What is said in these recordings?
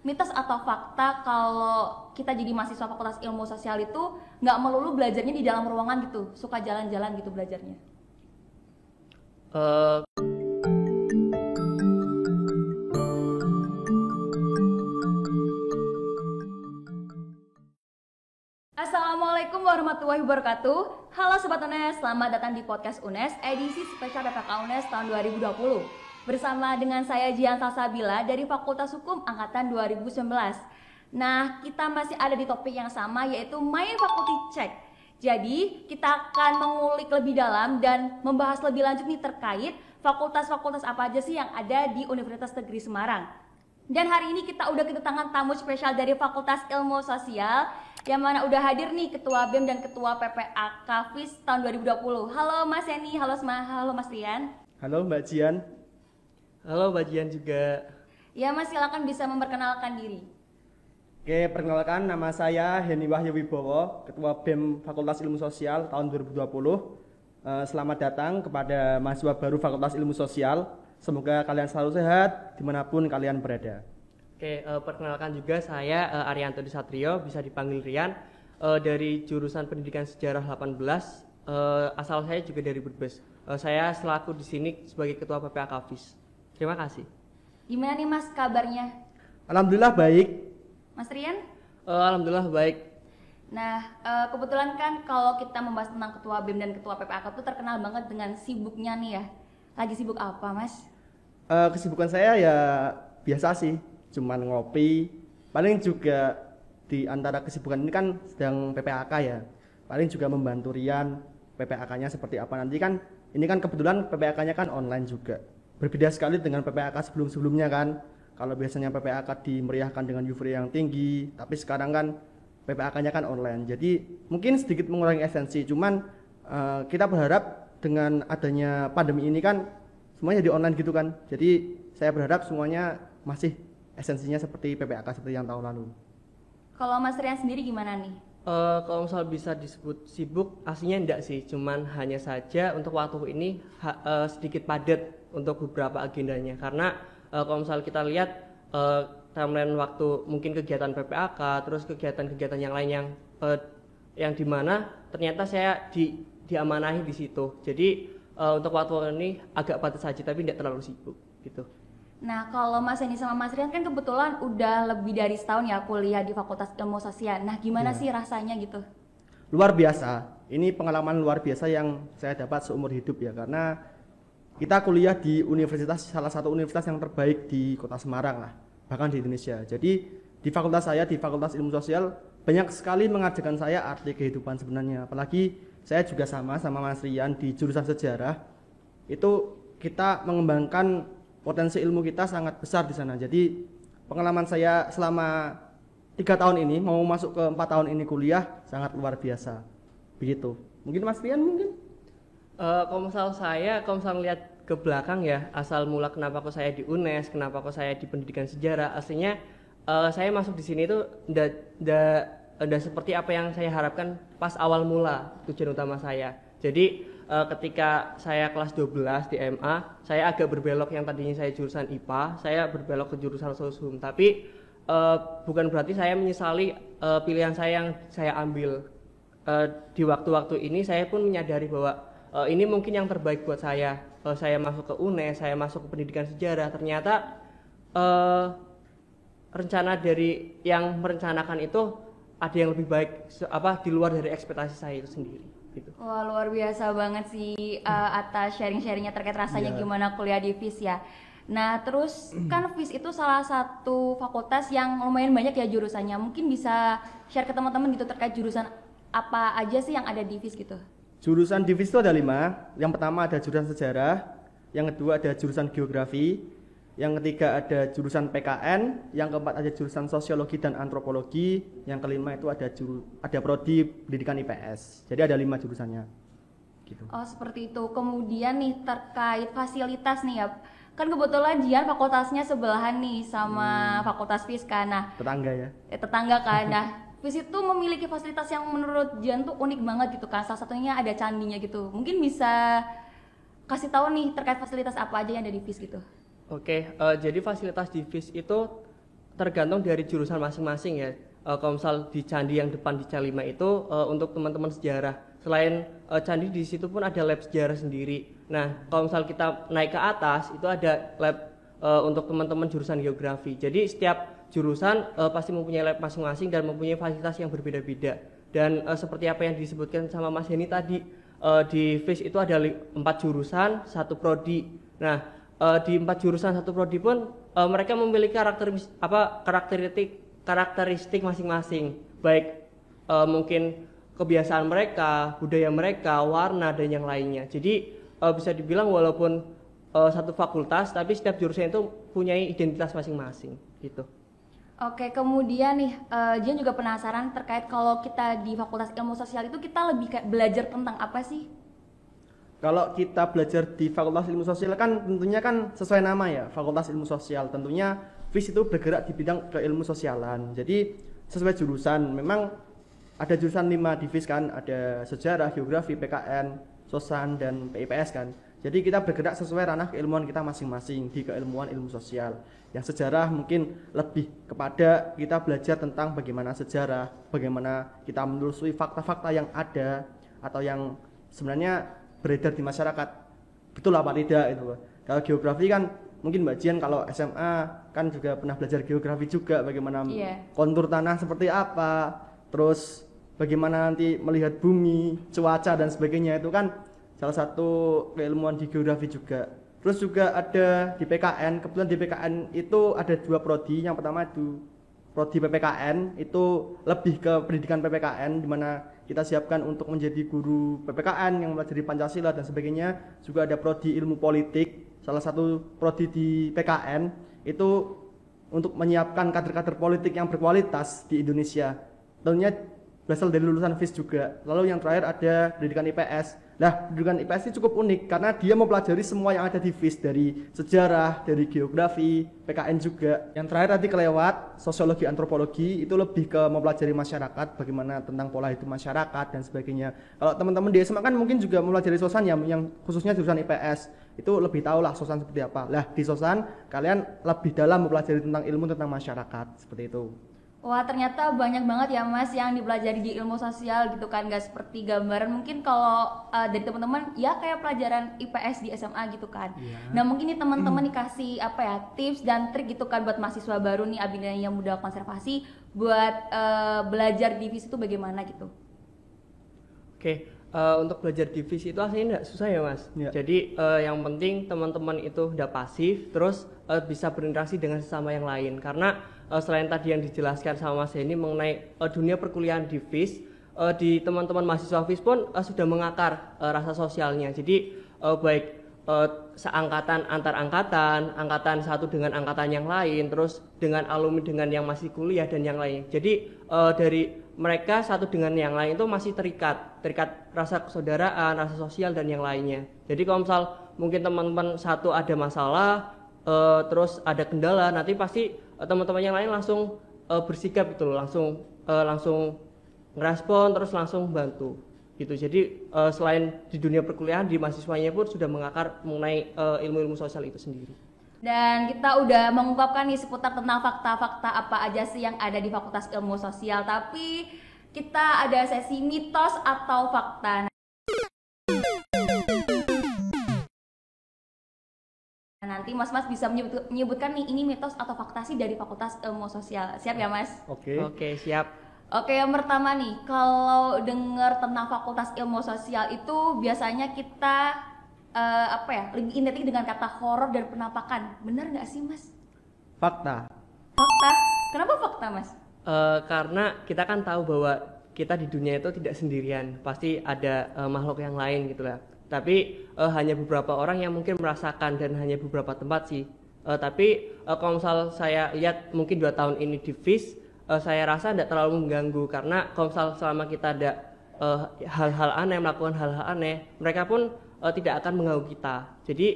mitos atau fakta kalau kita jadi mahasiswa Fakultas Ilmu Sosial itu nggak melulu belajarnya di dalam ruangan gitu, suka jalan-jalan gitu belajarnya? Eh, Assalamualaikum warahmatullahi wabarakatuh. Halo Sobat UNES, selamat datang di podcast UNES edisi spesial PPK UNES tahun 2020. Bersama dengan saya Jihan Salsabila dari Fakultas Hukum Angkatan 2019. Nah, kita masih ada di topik yang sama yaitu Main Faculty Check. Jadi, kita akan mengulik lebih dalam dan membahas lebih lanjut nih terkait fakultas-fakultas apa aja sih yang ada di Universitas Negeri Semarang. Dan hari ini kita udah kedatangan tamu spesial dari Fakultas Ilmu Sosial yang mana udah hadir nih Ketua BEM dan Ketua PPAK FIS tahun 2020. Halo Mas Yani, halo Mas Rian. Halo Mbak Jian. Halo Mbak Jian juga. Ya Mas, silakan bisa memperkenalkan diri. Oke, perkenalkan nama saya Heni Wahyu Wibowo, Ketua BEM Fakultas Ilmu Sosial tahun 2020. Selamat datang kepada mahasiswa baru Fakultas Ilmu Sosial. Semoga kalian selalu sehat dimanapun kalian berada. Oke, perkenalkan juga saya Arianto Disatrio, bisa dipanggil Rian, dari jurusan Pendidikan Sejarah 18. Asal saya juga dari Brebes. Saya selaku di sini sebagai Ketua PPAK FIS. Terima kasih. Gimana nih Mas kabarnya? Alhamdulillah baik. Mas Rian? Alhamdulillah baik. Nah, kebetulan kan kalau kita membahas tentang Ketua BEM dan Ketua PPAK itu terkenal banget dengan sibuknya nih ya. Lagi sibuk apa Mas? Kesibukan saya ya biasa sih, cuman ngopi. Paling juga di antara kesibukan ini kan sedang PPAK ya. Paling juga membantu Rian PPAK-nya seperti apa nanti kan. Ini kan kebetulan PPAK-nya kan online juga. Berbeda sekali dengan PPAK sebelum-sebelumnya kan. Kalau biasanya PPAK dimeriahkan dengan euforia yang tinggi, tapi sekarang kan PPAK-nya kan online. Jadi mungkin sedikit mengurangi esensi, cuman kita berharap dengan adanya pandemi ini kan semuanya jadi online gitu kan. Jadi saya berharap semuanya masih esensinya seperti PPAK seperti yang tahun lalu. Kalau Mas Rian sendiri gimana nih? Kalau misal bisa disebut sibuk, aslinya enggak sih, cuman hanya saja untuk waktu ini sedikit padat untuk beberapa agendanya. Karena kalau misal kita lihat timeline waktu mungkin kegiatan PPAK, terus kegiatan-kegiatan yang lain yang dimana ternyata saya diamanahi di situ. Jadi untuk waktu ini agak padat saja, tapi tidak terlalu sibuk gitu. Nah, kalau Mas Yani sama Mas Rian kan kebetulan udah lebih dari setahun ya kuliah di Fakultas Ilmu Sosial. Nah, gimana sih rasanya gitu? Luar biasa. Ini pengalaman luar biasa yang saya dapat seumur hidup ya, karena kita kuliah di universitas, salah satu universitas yang terbaik di Kota Semarang lah, bahkan di Indonesia. Jadi di fakultas saya, di Fakultas Ilmu Sosial, banyak sekali mengajarkan saya arti kehidupan sebenarnya. Apalagi saya juga sama Mas Rian di jurusan sejarah. Itu kita mengembangkan potensi ilmu kita sangat besar di sana. Jadi pengalaman saya selama 3 tahun ini, mau masuk ke 4 tahun ini kuliah, sangat luar biasa. Begitu. Mungkin Mas Rian mungkin? Kalau misal lihat ke belakang ya, asal mula kenapa kok saya di UNES, kenapa kok saya di Pendidikan Sejarah, aslinya saya masuk di sini itu ndak seperti apa yang saya harapkan pas awal mula tujuan utama saya. Jadi ketika saya kelas 12 di MA, saya agak berbelok, yang tadinya saya jurusan IPA, saya berbelok ke jurusan Sosum. Tapi bukan berarti saya menyesali pilihan saya yang saya ambil. Di waktu-waktu ini saya pun menyadari bahwa ini mungkin yang terbaik buat saya. Saya masuk ke UNES, saya masuk ke Pendidikan Sejarah. Ternyata rencana dari yang merencanakan itu ada yang lebih baik, di luar dari ekspektasi saya itu sendiri. Gitu. Wah, luar biasa banget sih atas sharing-sharingnya terkait rasanya gimana kuliah di FIS ya. Nah, terus kan FIS itu salah satu fakultas yang lumayan banyak ya jurusannya. Mungkin bisa share ke teman-teman gitu terkait jurusan apa aja sih yang ada di FIS gitu. Jurusan di FIS itu ada 5. Yang pertama ada jurusan sejarah, yang kedua ada jurusan geografi, yang ketiga ada jurusan PKN, yang keempat ada jurusan sosiologi dan antropologi, yang kelima itu ada prodi pendidikan IPS. Jadi ada 5 jurusannya. Gitu. Oh, seperti itu. Kemudian nih terkait fasilitas nih ya. Kan kebetulan Jian fakultasnya sebelahan nih sama Fakultas FIS kan. Nah, tetangga ya. Tetangga kan. Nah, FIS itu memiliki fasilitas yang menurut Jian tuh unik banget gitu kan. Salah satunya ada candinya gitu. Mungkin bisa kasih tahu nih terkait fasilitas apa aja yang ada di FIS gitu. Oke, jadi fasilitas di FIS itu tergantung dari jurusan masing-masing ya. Kalau misal di candi yang depan di C5 itu untuk teman-teman sejarah. Selain candi di situ pun ada lab sejarah sendiri. Nah, kalau misal kita naik ke atas itu ada lab untuk teman-teman jurusan geografi. Jadi setiap jurusan pasti mempunyai lab masing-masing dan mempunyai fasilitas yang berbeda-beda. Dan seperti apa yang disebutkan sama Mas Heni tadi, di FIS itu ada 4 jurusan, 1 prodi. Nah, di 4 jurusan 1 prodi pun mereka memiliki karakteristik masing-masing, baik mungkin kebiasaan mereka, budaya mereka, warna dan yang lainnya. Jadi bisa dibilang walaupun satu fakultas, tapi setiap jurusan itu punya identitas masing-masing gitu. Oke, kemudian nih, Jian juga penasaran terkait kalau kita di Fakultas Ilmu Sosial itu kita lebih kayak belajar tentang apa sih? Kalau kita belajar di Fakultas Ilmu Sosial kan tentunya kan sesuai nama ya, Fakultas Ilmu Sosial. Tentunya FIS itu bergerak di bidang keilmu sosialan. Jadi sesuai jurusan, memang ada jurusan 5 di FIS kan, ada sejarah, geografi, PKN, sosan dan PIPS kan. Jadi kita bergerak sesuai ranah keilmuan kita masing-masing di keilmuan ilmu sosial. Yang sejarah mungkin lebih kepada kita belajar tentang bagaimana sejarah, bagaimana kita menelusuri fakta-fakta yang ada atau yang sebenarnya beredar di masyarakat. Betul apa tidak itu. Kalau geografi kan mungkin Mbak Jian kalau SMA kan juga pernah belajar geografi juga, bagaimana kontur tanah seperti apa, terus bagaimana nanti melihat bumi, cuaca dan sebagainya, itu kan salah satu keilmuan di geografi juga. Terus juga ada di PKN, kebetulan di PKN itu ada 2 prodi. Yang pertama itu prodi PPKN, itu lebih ke pendidikan PPKN, di mana kita siapkan untuk menjadi guru PPKN yang mempelajari Pancasila dan sebagainya. Juga ada prodi ilmu politik, salah satu prodi di PKN itu untuk menyiapkan kader-kader politik yang berkualitas di Indonesia. Tentunya berasal dari lulusan FIS juga. Lalu yang terakhir ada pendidikan IPS. Nah, pendidikan IPS ini cukup unik karena dia mempelajari semua yang ada di FIS, dari sejarah, dari geografi, PKN juga. Yang terakhir tadi kelewat, sosiologi, antropologi, itu lebih ke mempelajari masyarakat, bagaimana tentang pola hidup masyarakat dan sebagainya. Kalau teman-teman di SMA kan mungkin juga mempelajari sosan ya, yang khususnya jurusan IPS. Itu lebih tahu lah sosan seperti apa. Lah, di sosan kalian lebih dalam mempelajari tentang ilmu tentang masyarakat, seperti itu. Wah, ternyata banyak banget ya Mas yang dipelajari di ilmu sosial gitu kan, gak seperti gambaran mungkin kalau dari teman-teman ya kayak pelajaran IPS di SMA gitu kan. Nah, mungkin nih teman-teman dikasih apa ya, tips dan trik gitu kan buat mahasiswa baru nih Abina yang muda konservasi buat belajar di FIS itu bagaimana gitu. Oke, untuk belajar di FIS itu aslinya enggak susah ya Mas. Jadi yang penting teman-teman itu udah pasif, terus bisa berinteraksi dengan sesama yang lain. Karena selain tadi yang dijelaskan sama Mas Heni mengenai dunia perkuliahan di FIS, di teman-teman mahasiswa FIS pun sudah mengakar rasa sosialnya. Jadi baik seangkatan antar angkatan, angkatan satu dengan angkatan yang lain, terus dengan alumni dengan yang masih kuliah dan yang lain. Jadi dari mereka satu dengan yang lain itu masih terikat rasa persaudaraan, rasa sosial dan yang lainnya. Jadi kalau misal mungkin teman-teman satu ada masalah, terus ada kendala, nanti pasti teman-teman yang lain langsung bersikap gitu loh, langsung ngerespon, terus langsung bantu gitu. Jadi selain di dunia perkuliahan, di mahasiswanya pun sudah mengakar mengenai ilmu-ilmu sosial itu sendiri. Dan kita udah mengungkapkan nih seputar tentang fakta-fakta apa aja sih yang ada di Fakultas Ilmu Sosial. Tapi kita ada sesi mitos atau fakta. Nanti Mas bisa menyebutkan nih ini mitos atau fakta sih dari Fakultas Ilmu Sosial. Siap ya Mas? Oke, siap. Oke, yang pertama nih, kalau dengar tentang Fakultas Ilmu Sosial itu biasanya kita lebih identik dengan kata horor dan penampakan. Benar nggak sih Mas? Fakta. Kenapa fakta Mas? Karena kita kan tahu bahwa kita di dunia itu tidak sendirian, pasti ada makhluk yang lain gitu lah. Tapi hanya beberapa orang yang mungkin merasakan dan hanya beberapa tempat sih. Tapi kalau misal saya lihat mungkin 2 tahun ini di FIS, saya rasa tidak terlalu mengganggu, karena kalau misal selama kita ada hal-hal aneh, melakukan hal-hal aneh, mereka pun tidak akan mengganggu kita. Jadi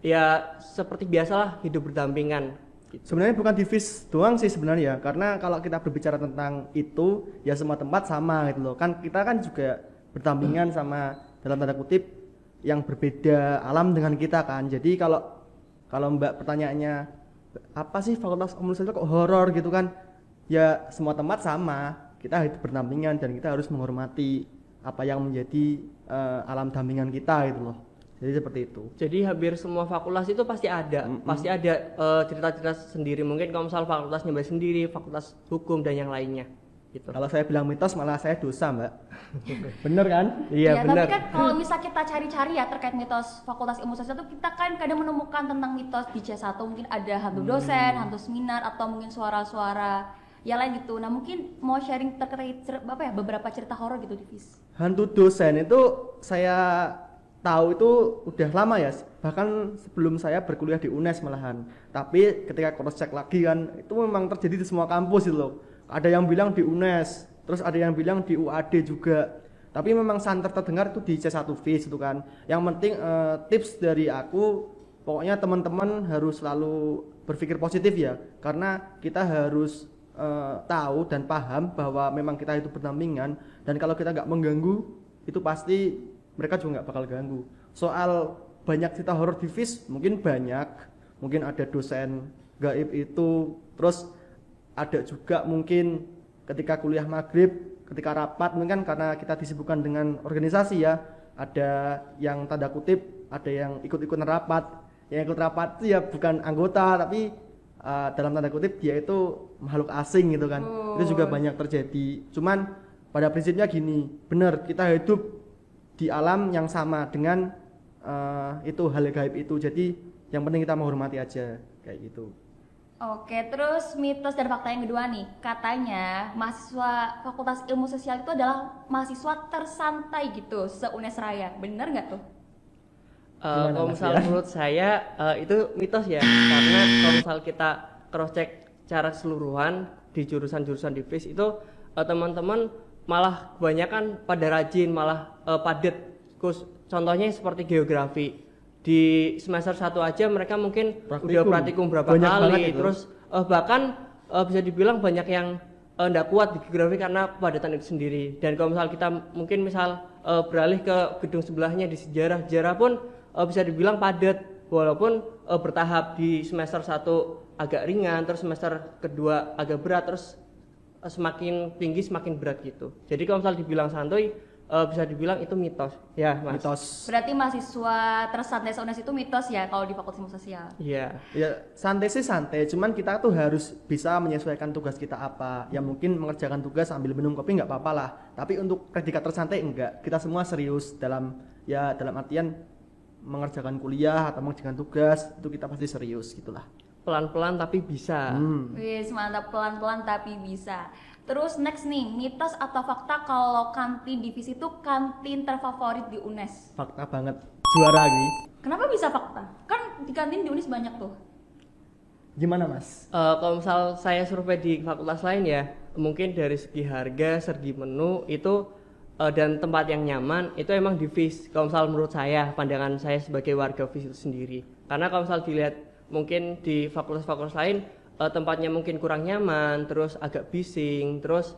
ya seperti biasalah hidup berdampingan. Sebenarnya bukan di FIS doang sih sebenarnya, karena kalau kita berbicara tentang itu ya semua tempat sama gitu loh. Kan kita kan juga berdampingan sama dalam tanda kutip yang berbeda alam dengan kita kan. Jadi kalau Mbak pertanyaannya apa sih fakultas ilmu sosial kok horor gitu kan? Ya semua tempat sama, kita hidup berdampingan dan kita harus menghormati apa yang menjadi alam dampingan kita gitu loh. Jadi seperti itu. Jadi hampir semua fakultas itu pasti ada, pasti ada cerita-cerita sendiri. Mungkin kalau misal fakultas Nyembai sendiri, fakultas hukum dan yang lainnya. Gitu. Kalau saya bilang mitos malah saya dosa, Mbak. Bener kan? Iya Ya, benar. tapi kan kalau misal kita cari-cari ya terkait mitos Fakultas Ilmu Sosial itu kita kan kadang menemukan tentang mitos di C1 mungkin ada hantu dosen, hantu seminar atau mungkin suara-suara ya lain gitu. Nah, mungkin mau sharing terkait beberapa cerita horor gitu di FIS. Hantu dosen itu saya tahu itu udah lama ya, bahkan sebelum saya berkuliah di UNES malahan. Tapi ketika cross check lagi kan, itu memang terjadi di semua kampus itu loh. Ada yang bilang di UNES, terus ada yang bilang di UAD juga. Tapi memang santer terdengar itu di C1 FIS itu kan. Yang penting tips dari aku, pokoknya teman-teman harus selalu berpikir positif ya, karena kita harus tahu dan paham bahwa memang kita itu berdampingan, dan kalau kita nggak mengganggu itu pasti mereka juga nggak bakal ganggu. Soal banyak cerita horor di FIS mungkin banyak, mungkin ada dosen gaib itu, terus ada juga mungkin ketika kuliah maghrib, ketika rapat mungkin kan karena kita disibukkan dengan organisasi ya, ada yang tanda kutip ada yang ikut-ikutan rapat. Yang ikut rapat itu ya bukan anggota tapi dalam tanda kutip dia itu makhluk asing gitu kan. Itu juga banyak terjadi. Cuman pada prinsipnya gini, benar kita hidup di alam yang sama dengan itu hal gaib itu. Jadi yang penting kita menghormati aja kayak gitu. Oke, terus mitos dan fakta yang kedua nih, katanya mahasiswa Fakultas Ilmu Sosial itu adalah mahasiswa tersantai gitu se-UNES Raya, bener nggak tuh? Kalau misal menurut saya itu mitos ya, karena kalau misal kita cross check secara keseluruhan di jurusan-jurusan di FIS itu teman-teman malah kebanyakan pada rajin, malah padat. Contohnya seperti geografi. Di semester 1 aja mereka mungkin udah praktikum berapa kali, terus bahkan bisa dibilang banyak yang enggak kuat di geografi karena kepadatan itu sendiri. Dan kalau misal kita mungkin beralih ke gedung sebelahnya di sejarah pun bisa dibilang padat, walaupun bertahap. Di semester 1 agak ringan, terus semester kedua agak berat, terus semakin tinggi semakin berat gitu. Jadi kalau misal dibilang santuy, bisa dibilang itu mitos ya, Mas. Mitos. Berarti mahasiswa tersantai se-UNES itu mitos ya kalau di Fakultas Ilmu Sosial. Iya. Ya santai sih santai, cuman kita tuh harus bisa menyesuaikan tugas kita apa. Ya mungkin mengerjakan tugas sambil minum kopi nggak apa-apa lah. Tapi untuk predikat tersantai enggak. Kita semua serius dalam artian mengerjakan kuliah atau mengerjakan tugas itu kita pasti serius gitulah. Pelan-pelan tapi bisa. Wis, mantap, pelan-pelan tapi bisa. Terus next nih, mitos atau fakta kalau kantin di FIS itu kantin terfavorit di UNES? Fakta banget, juara lagi. Kenapa bisa fakta? Kan di kantin di UNES banyak tuh. Gimana Mas? Kalau misal saya survei di fakultas lain ya, mungkin dari segi harga, segi menu itu dan tempat yang nyaman itu emang di FIS. Kalau misal menurut saya, pandangan saya sebagai warga FIS itu sendiri. Karena kalau misal dilihat mungkin di fakultas-fakultas lain tempatnya mungkin kurang nyaman, terus agak bising, terus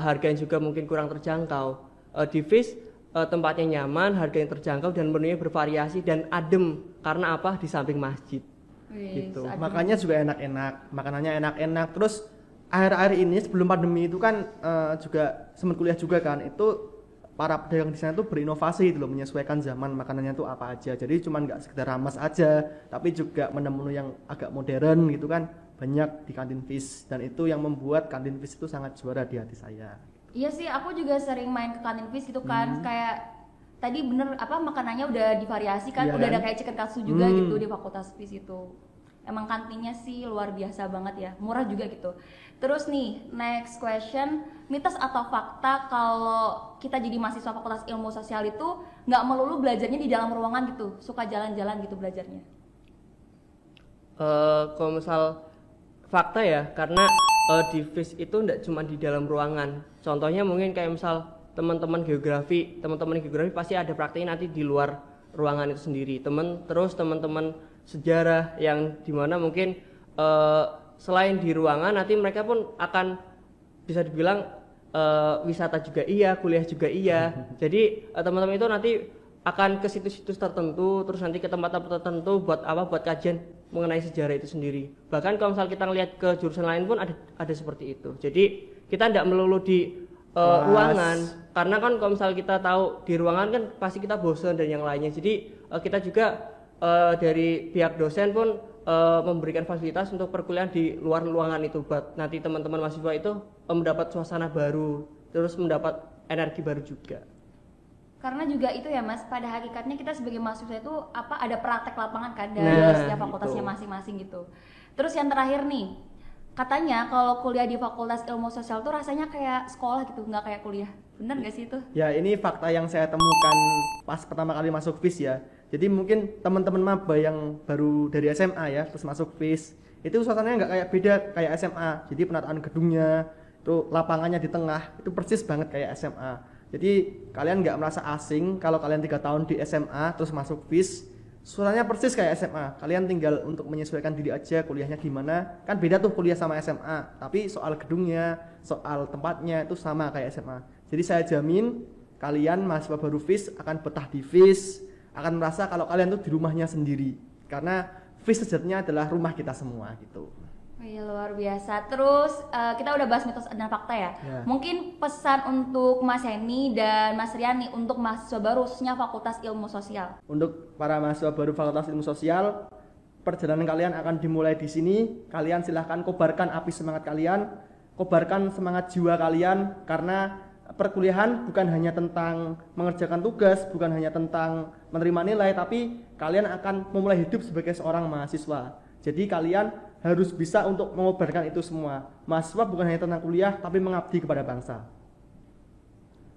harganya juga mungkin kurang terjangkau. Di FIS tempatnya nyaman, harganya terjangkau dan menunya bervariasi dan adem. Karena apa? Di samping masjid. Gitu. Makanya juga enak-enak, makanannya enak-enak. Terus akhir-akhir ini sebelum pandemi itu kan juga sempat kuliah juga kan, itu para pedagang di sana tuh berinovasi gitu loh, menyesuaikan zaman makanannya tuh apa aja. Jadi cuma nggak sekedar rames aja, tapi juga menu-menu yang agak modern gitu kan, banyak di kantin FIS, dan itu yang membuat kantin FIS itu sangat juara di hati saya. Iya sih, aku juga sering main ke kantin FIS gitu kan, kayak tadi bener makanannya udah divariasi kan, Iya udah kan? ada kayak chicken katsu juga gitu di fakultas FIS itu. Emang kantinnya sih luar biasa banget ya, murah juga gitu. Terus nih, next question, mitos atau fakta kalau kita jadi mahasiswa Fakultas Ilmu Sosial itu nggak melulu belajarnya di dalam ruangan gitu, suka jalan-jalan gitu belajarnya? Kalau misal fakta ya, karena di FIS itu enggak cuma di dalam ruangan. Contohnya mungkin kayak misal teman-teman geografi pasti ada prakteknya nanti di luar ruangan itu sendiri. Terus teman-teman sejarah yang dimana mungkin selain di ruangan nanti mereka pun akan bisa dibilang wisata juga iya, kuliah juga iya. Jadi teman-teman itu nanti akan ke situs-situs tertentu, terus nanti ke tempat-tempat tertentu buat apa? Buat kajian mengenai sejarah itu sendiri. Bahkan kalau misal kita ngelihat ke jurusan lain pun ada seperti itu. Jadi kita tidak melulu di ruangan, karena kan kalau misal kita tahu di ruangan kan pasti kita bosan dan yang lainnya. Jadi kita juga dari pihak dosen pun memberikan fasilitas untuk perkuliahan di luar ruangan itu, buat nanti teman-teman mahasiswa itu mendapat suasana baru, terus mendapat energi baru juga. Karena juga itu ya Mas, pada hakikatnya kita sebagai mahasiswa itu ada praktek lapangan kan dari setiap fakultasnya masing-masing gitu. Terus yang terakhir nih, katanya kalau kuliah di Fakultas Ilmu Sosial tuh rasanya kayak sekolah gitu, nggak kayak kuliah. Bener nggak sih itu? Ya, ini fakta yang saya temukan pas pertama kali masuk FIS ya. Jadi mungkin teman-teman maba yang baru dari SMA ya terus masuk FIS, itu suasananya nggak kayak beda kayak SMA. Jadi penataan gedungnya, itu lapangannya di tengah, itu persis banget kayak SMA. Jadi kalian nggak merasa asing kalau kalian 3 tahun di SMA terus masuk FIS, suaranya persis kayak SMA. Kalian tinggal untuk menyesuaikan diri aja kuliahnya gimana. Kan beda tuh kuliah sama SMA, tapi soal gedungnya, soal tempatnya itu sama kayak SMA. Jadi saya jamin kalian mahasiswa baru FIS akan betah di FIS, akan merasa kalau kalian tuh di rumahnya sendiri. Karena FIS sejatinya adalah rumah kita semua gitu. Iya, luar biasa. Terus kita udah bahas mitos dan fakta ya. Mungkin pesan untuk Mas Heni dan Mas Rian nih untuk mahasiswa baru khususnya Fakultas Ilmu Sosial. Untuk para mahasiswa baru Fakultas Ilmu Sosial, perjalanan kalian akan dimulai di sini. Kalian silahkan kobarkan api semangat kalian, kobarkan semangat jiwa kalian, karena perkuliahan bukan hanya tentang mengerjakan tugas, bukan hanya tentang menerima nilai, tapi kalian akan memulai hidup sebagai seorang mahasiswa. Jadi kalian harus bisa untuk mengobarkan itu semua. Mahasiswa bukan hanya tentang kuliah, tapi mengabdi kepada bangsa.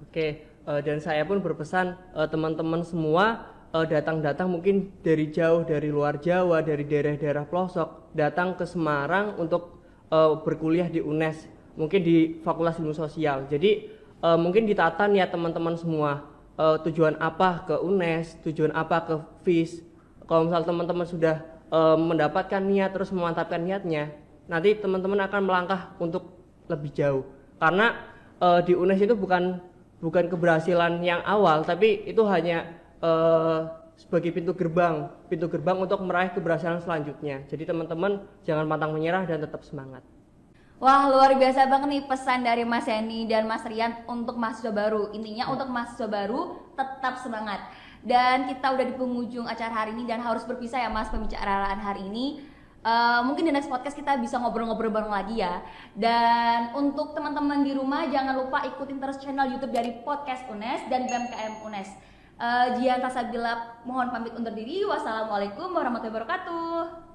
Oke, dan saya pun berpesan teman-teman semua datang mungkin dari jauh, dari luar Jawa, dari daerah-daerah pelosok, datang ke Semarang untuk berkuliah di UNES, mungkin di Fakultas Ilmu Sosial. Jadi mungkin ditata niat teman-teman semua, tujuan apa ke UNES, tujuan apa ke FIS. Kalau misal teman-teman sudah mendapatkan niat terus memantapkan niatnya, nanti teman-teman akan melangkah untuk lebih jauh. Karena di UNES itu bukan keberhasilan yang awal, tapi itu hanya sebagai pintu gerbang untuk meraih keberhasilan selanjutnya. Jadi teman-teman jangan pantang menyerah dan tetap semangat. Wah, luar biasa banget nih pesan dari Mas Heni dan Mas Rian untuk mahasiswa baru. Intinya untuk mahasiswa baru tetap semangat. Dan kita udah di penghujung acara hari ini dan harus berpisah ya Mas pembicaraan hari ini. Mungkin di next podcast kita bisa ngobrol-ngobrol bareng lagi ya. Dan untuk teman-teman di rumah jangan lupa ikutin terus channel YouTube dari Podcast UNES dan BMKM UNES. Jian Tasabila mohon pamit undur diri. Wassalamualaikum warahmatullahi wabarakatuh.